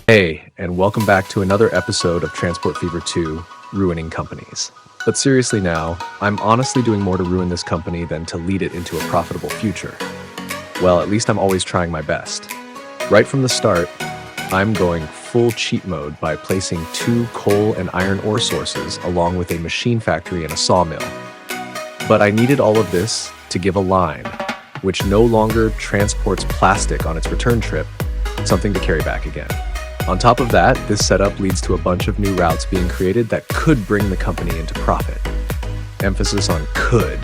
Hey, and welcome back to another episode of Transport Fever 2, Ruining Companies. But seriously now, I'm honestly doing more to ruin this company than to lead it into a profitable future. Well, at least I'm always trying my best. Right from the start, I'm going full cheat mode by placing 2 coal and iron ore sources along with a machine factory and a sawmill. But I needed all of this to give a line, which no longer transports plastic on its return trip, something to carry back again. On top of that, this setup leads to a bunch of new routes being created that could bring the company into profit. Emphasis on could.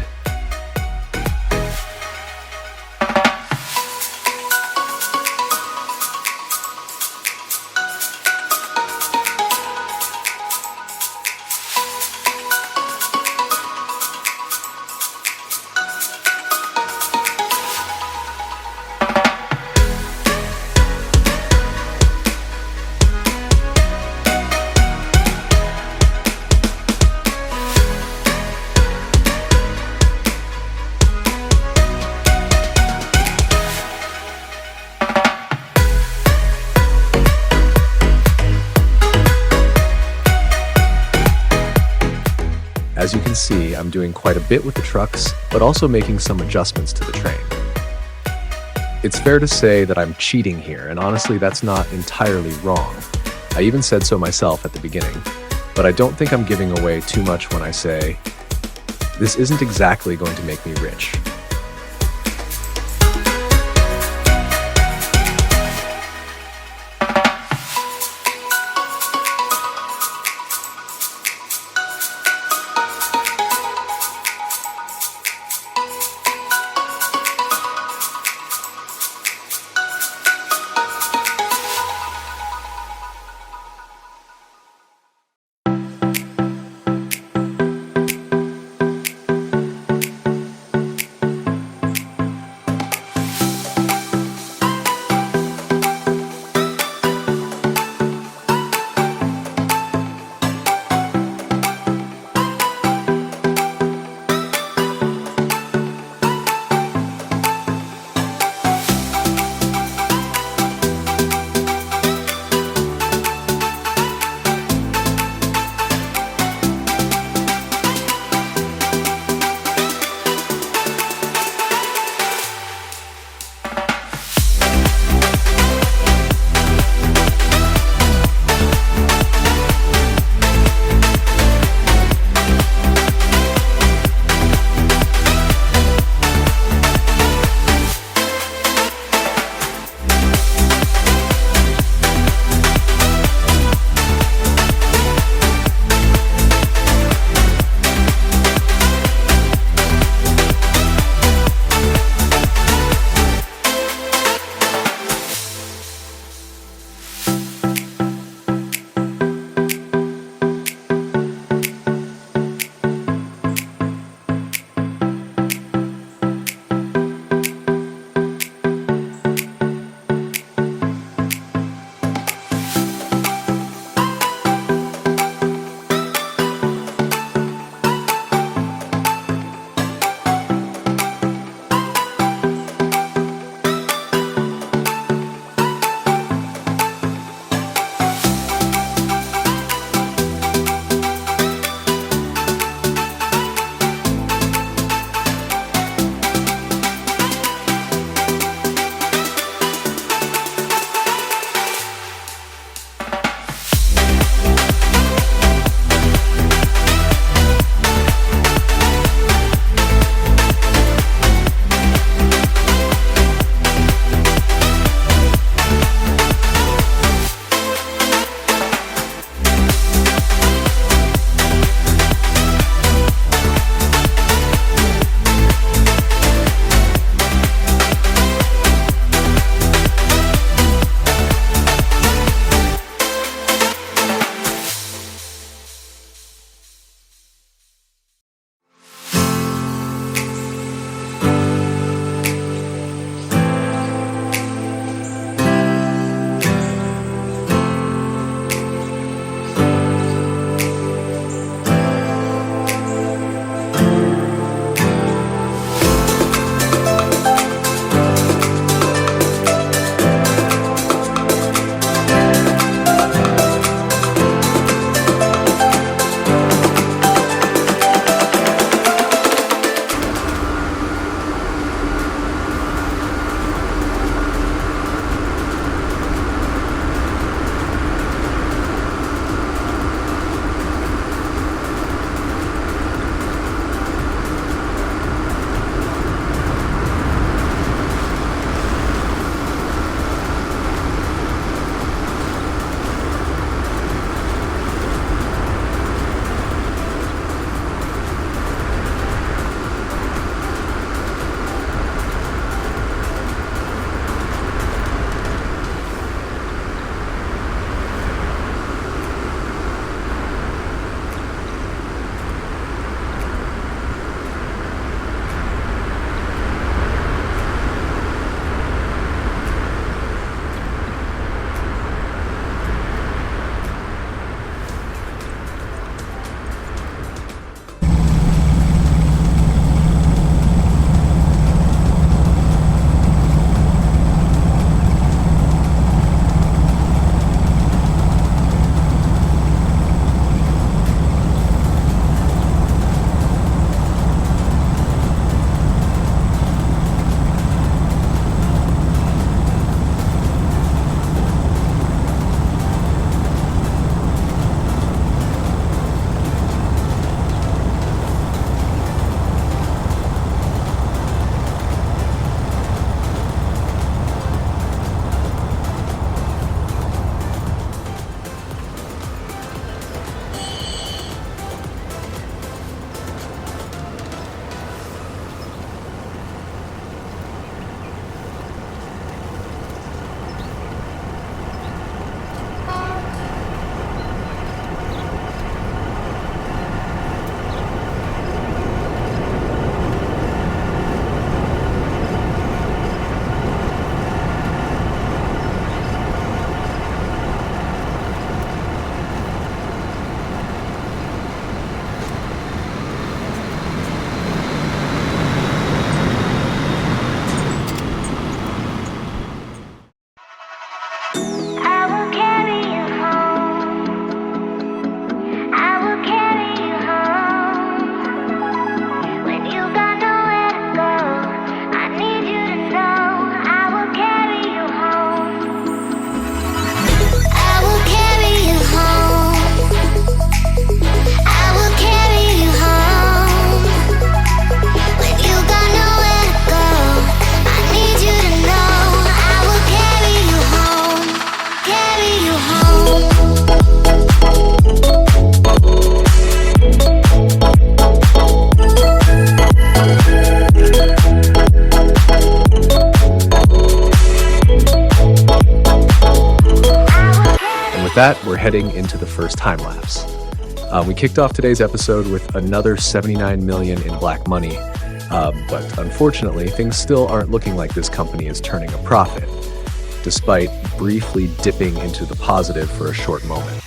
As you can see, I'm doing quite a bit with the trucks, but also making some adjustments to the train. It's fair to say that I'm cheating here, and honestly, that's not entirely wrong. I even said so myself at the beginning, but I don't think I'm giving away too much when I say, this isn't exactly going to make me rich. with that, we're heading into the first time lapse. We kicked off today's episode with another $79 million in black money, but unfortunately, things still aren't looking like this company is turning a profit, despite briefly dipping into the positive for a short moment.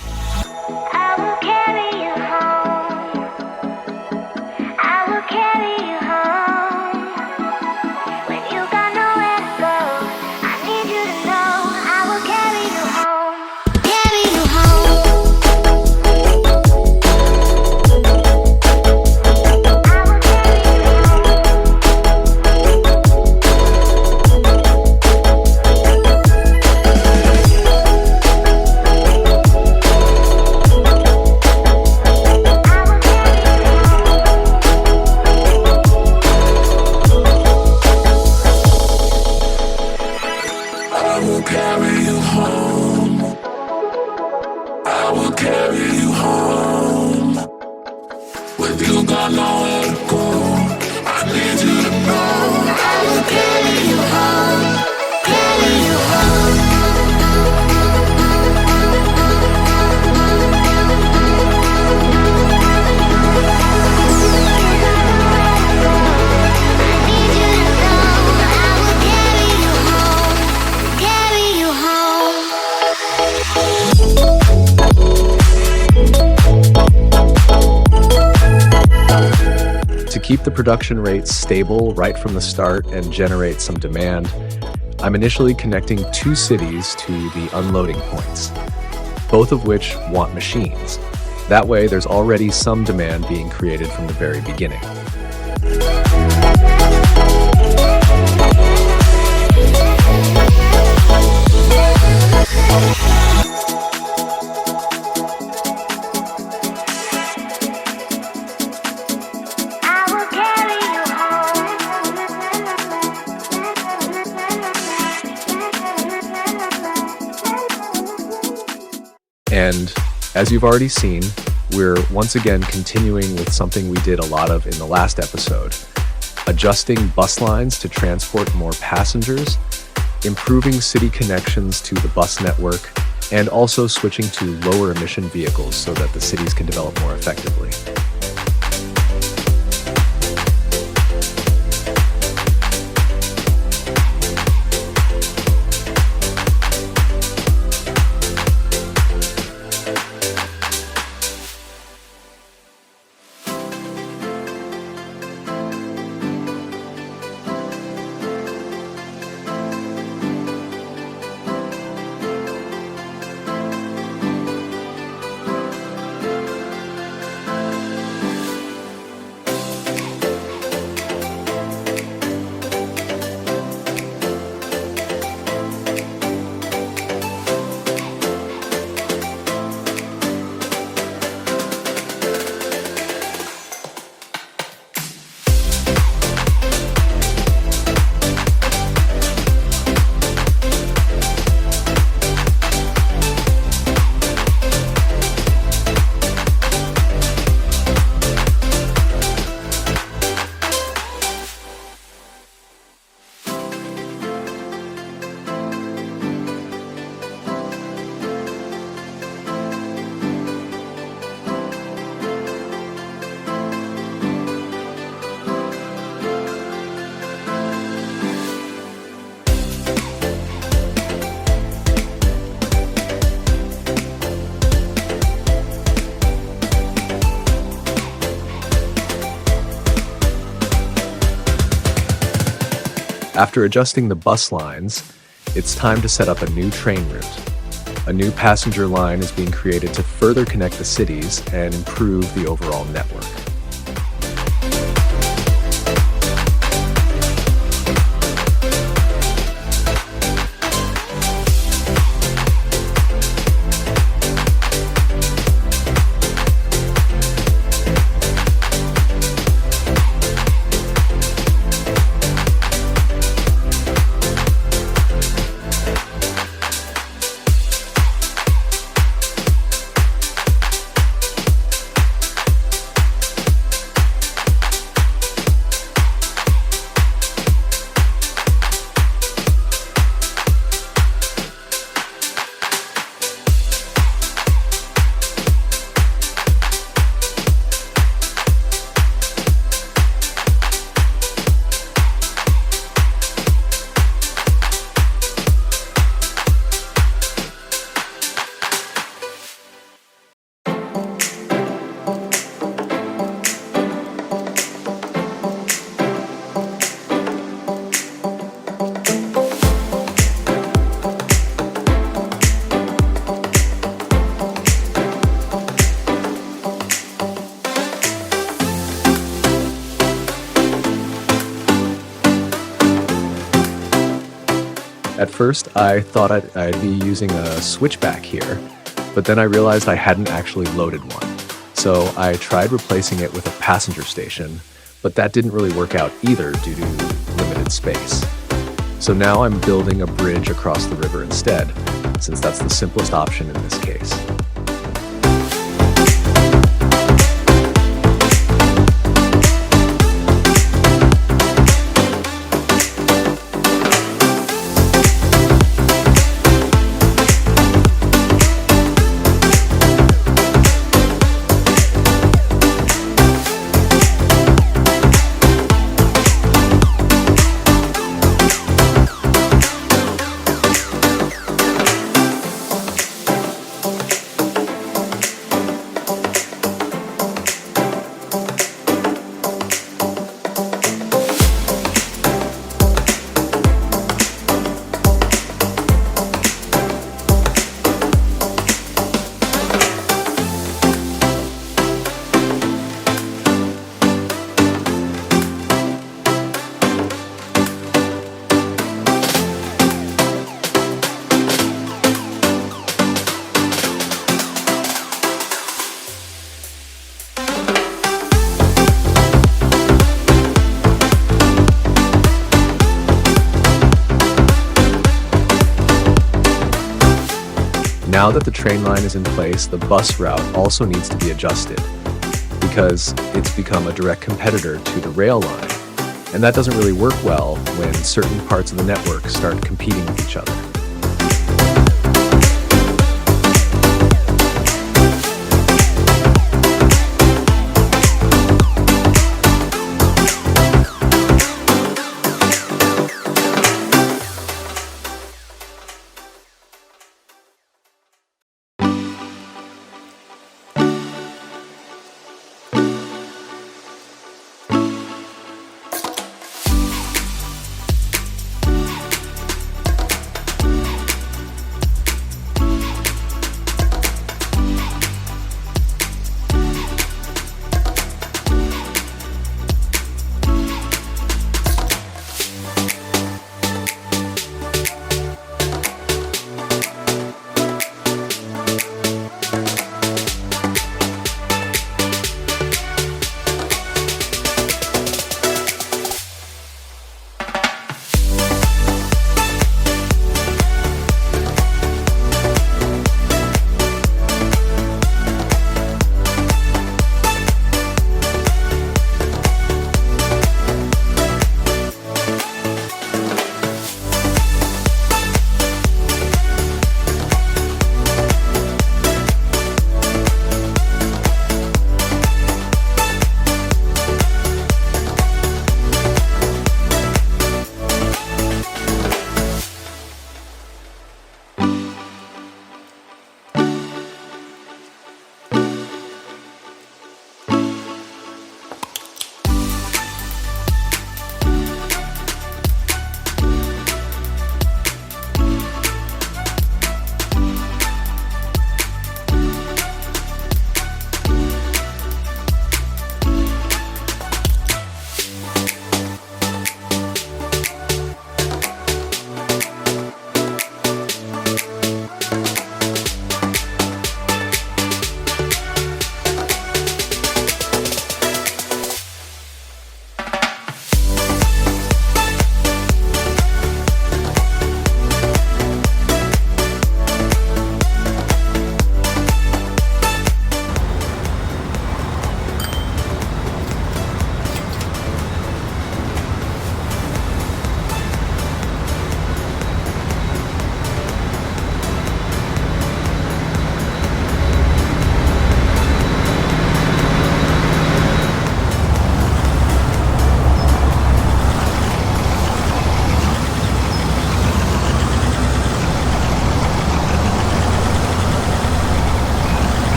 To keep the production rates stable right from the start and generate some demand, I'm initially connecting 2 cities to the unloading points, both of which want machines. That way, there's already some demand being created from the very beginning. And as you've already seen, we're once again continuing with something we did a lot of in the last episode, adjusting bus lines to transport more passengers, improving city connections to the bus network, and also switching to lower emission vehicles so that the cities can develop more effectively. After adjusting the bus lines, it's time to set up a new train route. A new passenger line is being created to further connect the cities and improve the overall network. At first, I thought I'd be using a switchback here, but then I realized I hadn't actually loaded one. So I tried replacing it with a passenger station, but that didn't really work out either due to limited space. So now I'm building a bridge across the river instead, since that's the simplest option in this case. Now that the train line is in place, the bus route also needs to be adjusted because it's become a direct competitor to the rail line. And that doesn't really work well when certain parts of the network start competing with each other.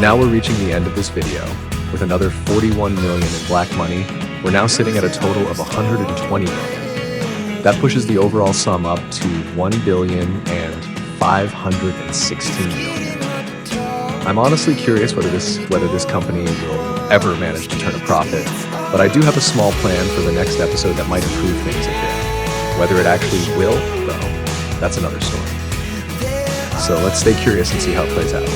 now we're reaching the end of this video. With another 41 million in black money, we're now sitting at a total of 120 million. That pushes the overall sum up to 1,516 million. I'm honestly curious whether this company will ever manage to turn a profit, but I do have a small plan for the next episode that might improve things a bit. Whether it actually will, though, that's another story. So let's stay curious and see how it plays out.